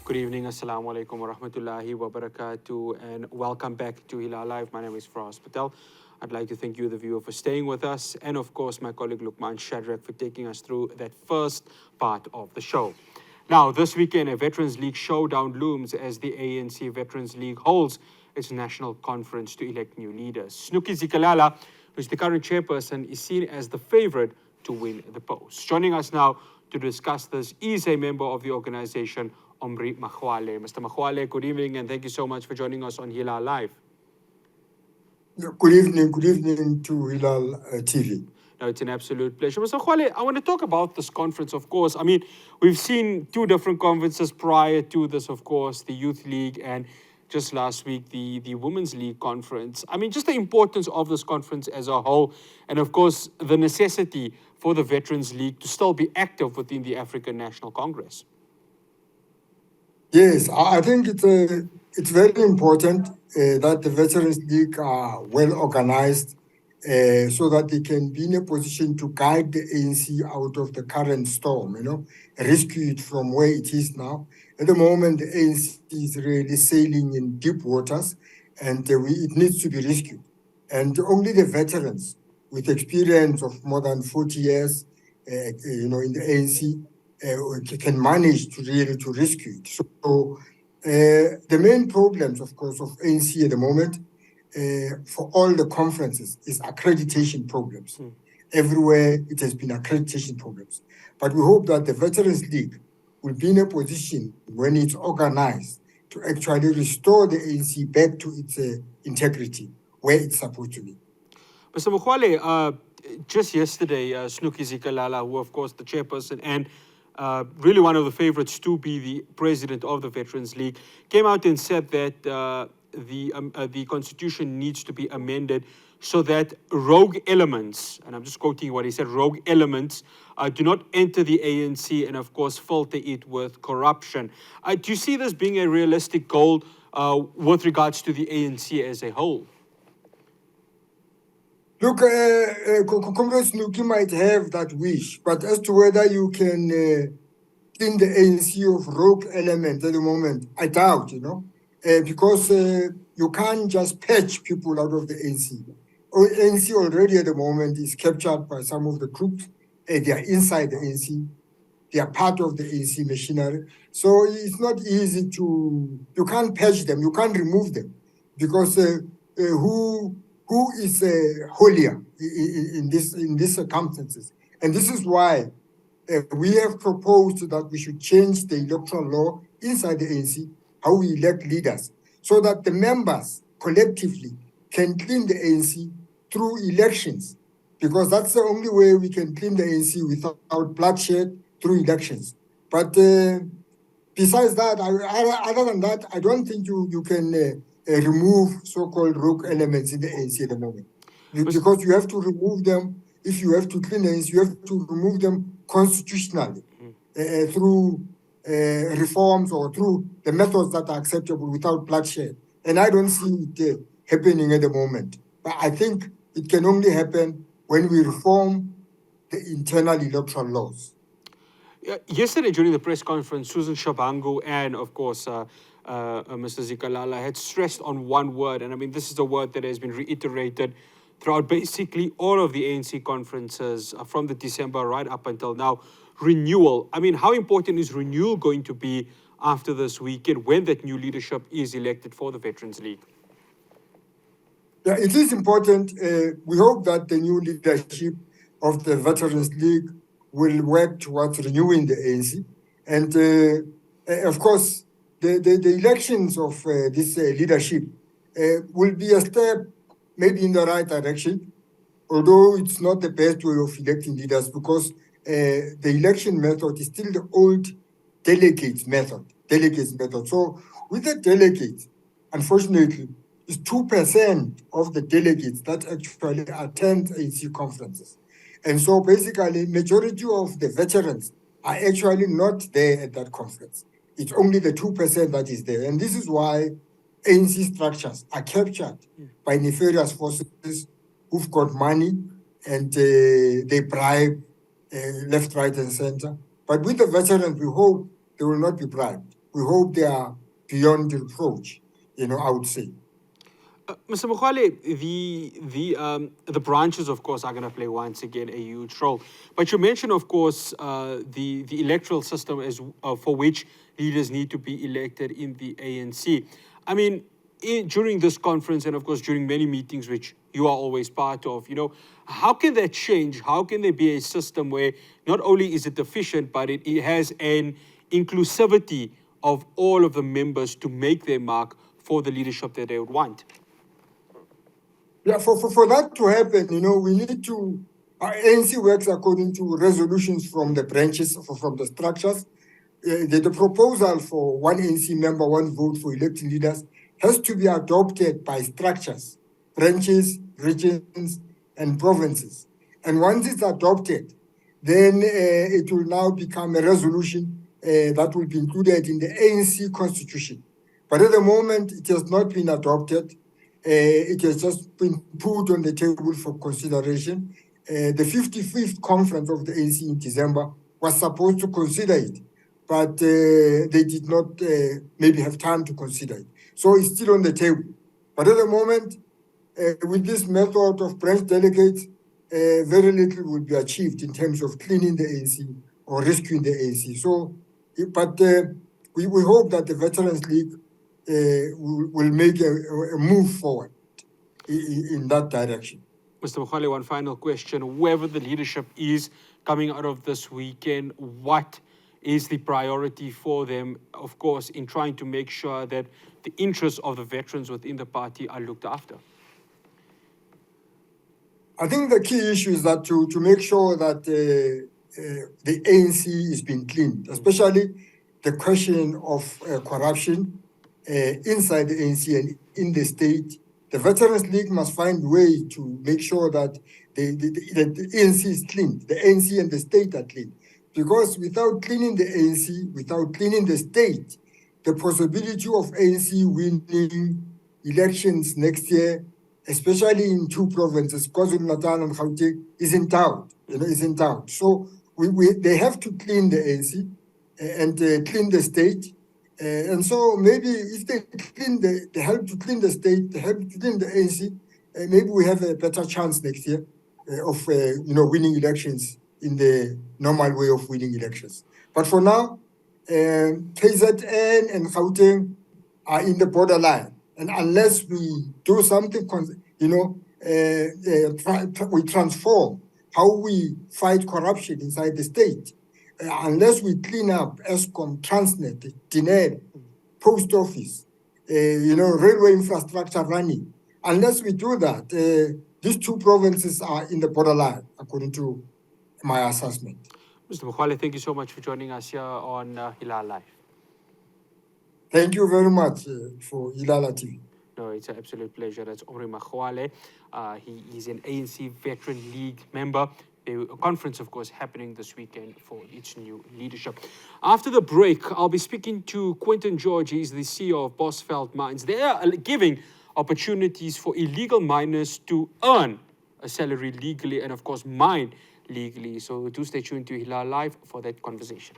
Good evening, Assalamu alaikum wa rahmatullahi wa barakatuh, and welcome back to Hilaal Live. My name is Fahraaz Patel. I'd like to thank you, the viewer, for staying with us, and of course, my colleague Luqman Shadrack for taking us through that first part of the show. Now, this weekend, a Veterans League showdown looms as the ANC Veterans League holds its national conference to elect new leaders. Snooky Zikalala, who's the current chairperson, is seen as the favorite to win the post. Joining us now to discuss this is a member of the organization, Omry Makgoale. Mr. Makgoale, good evening, and thank you so much for joining us on Hilaal Live. Good evening to Hilaal TV. No, it's an absolute pleasure. Mr. Makgoale, I want to talk about this conference, of course. I mean, we've seen two different conferences prior to this, of course, the Youth League and just last week, the Women's League conference. I mean, just the importance of this conference as a whole, and of course, the necessity for the Veterans League to still be active within the African National Congress. Yes, I think it's very important that the Veterans League are well organized so that they can be in a position to guide the ANC out of the current storm, rescue it from where it is now. At the moment, the ANC is really sailing in deep waters, and it needs to be rescued. And only the veterans with experience of more than 40 years, in the ANC, can manage to rescue it. So the main problems, of course, of ANC at the moment for all the conferences is accreditation problems. Everywhere it has been accreditation problems. But we hope that the Veterans League will be in a position when it's organized to actually restore the ANC back to its integrity where it's supposed to be. Mr. Makgoale, just yesterday, Snooky Zikalala, who of course the chairperson and really one of the favorites to be the president of the Veterans League, came out and said that the constitution needs to be amended so that rogue elements, and I'm just quoting what he said, rogue elements do not enter the ANC and of course filter it with corruption. Do you see this being a realistic goal with regards to the ANC as a whole? Look, Comrade Snooky might have that wish, but as to whether you can clean the ANC of rogue elements at the moment, I doubt, because you can't just patch people out of the ANC. ANC already at the moment is captured by some of the groups. They are inside the ANC. They are part of the ANC machinery. So it's not easy you can't patch them, you can't remove them, because who is holier in these circumstances? And this is why we have proposed that we should change the electoral law inside the ANC, how we elect leaders, so that the members collectively can clean the ANC through elections, because that's the only way we can clean the ANC without bloodshed, through elections. But besides that, other than that, I don't think you can remove so-called rogue elements in the ANC at the moment. Because you have to remove them, if you have to clean the ANC, you have to remove them constitutionally through reforms or through the methods that are acceptable without bloodshed. And I don't see it happening at the moment. But I think it can only happen when we reform the internal electoral laws. Yesterday during the press conference, Susan Shabangu and, of course, Mr. Zikalala had stressed on one word, and I mean, this is a word that has been reiterated throughout basically all of the ANC conferences from the December right up until now, renewal. I mean, how important is renewal going to be after this weekend when that new leadership is elected for the Veterans League? Yeah, it is important. We hope that the new leadership of the Veterans League will work towards renewing the ANC. And of course, the elections of this leadership will be a step maybe in the right direction, although it's not the best way of electing leaders, because the election method is still the old delegates method. So with the delegates, unfortunately, it's 2% of the delegates that actually attend ANC conferences. And so basically, majority of the veterans are actually not there at that conference. It's only the 2% that is there. And this is why ANC structures are captured by nefarious forces who've got money and they bribe left, right, and center. But with the veterans, we hope they will not be bribed. we hope they are beyond reproach, I would say. Mr. Makgoale, the branches, of course, are going to play once again a huge role. But you mentioned, of course, the electoral system as for which leaders need to be elected in the ANC. I mean, during this conference and, of course, during many meetings which you are always part of, how can that change? How can there be a system where not only is it efficient, but it has an inclusivity of all of the members to make their mark for the leadership that they would want? Yeah, for that to happen, we need to, ANC works according to resolutions from the branches, from the structures. The proposal for one ANC member, one vote for elected leaders has to be adopted by structures, branches, regions, and provinces. And once it's adopted, then it will now become a resolution that will be included in the ANC constitution. But at the moment, it has not been adopted. It has just been put on the table for consideration. The 55th conference of the ANC in December was supposed to consider it, but they did not maybe have time to consider it. So it's still on the table. But at the moment, with this method of branch delegates, very little will be achieved in terms of cleaning the ANC or rescuing the ANC. So, but we hope that the Veterans League will make a move forward in that direction. Mr. Makgoale, one final question. Whoever the leadership is coming out of this weekend, what is the priority for them, of course, in trying to make sure that the interests of the veterans within the party are looked after? I think the key issue is that to make sure that the ANC is being cleaned, especially the question of corruption inside the ANC and in the state. The Veterans League must find a way to make sure that the ANC is cleaned, the ANC and the state are clean. Because without cleaning the ANC, without cleaning the state, the possibility of ANC winning elections next year, especially in two provinces, KwaZulu-Natal and Gauteng, is in doubt. Is in doubt. So they have to clean the ANC and clean the state. And so maybe if they help to clean the state, they help to clean the ANC, maybe we have a better chance next year of winning elections in the normal way of winning elections. But for now, KZN and Gauteng are in the borderline. And unless we do something, we transform how we fight corruption inside the state, unless we clean up Eskom, Transnet, Dinel, Post Office, railway infrastructure running, unless we do that, these two provinces are in the borderline, according to my assessment. Mr. Makgoale, thank you so much for joining us here on Hilaal Live. Thank you very much for Hilaal TV. No, it's an absolute pleasure. That's Omry Makgoale. He is an ANC Veteran League member. A conference, of course, happening this weekend for its new leadership. After the break, I'll be speaking to Quentin George. He's the CEO of Bosveld Mines. They are giving opportunities for illegal miners to earn a salary legally and, of course, mine legally. So do stay tuned to Hilaal Live for that conversation.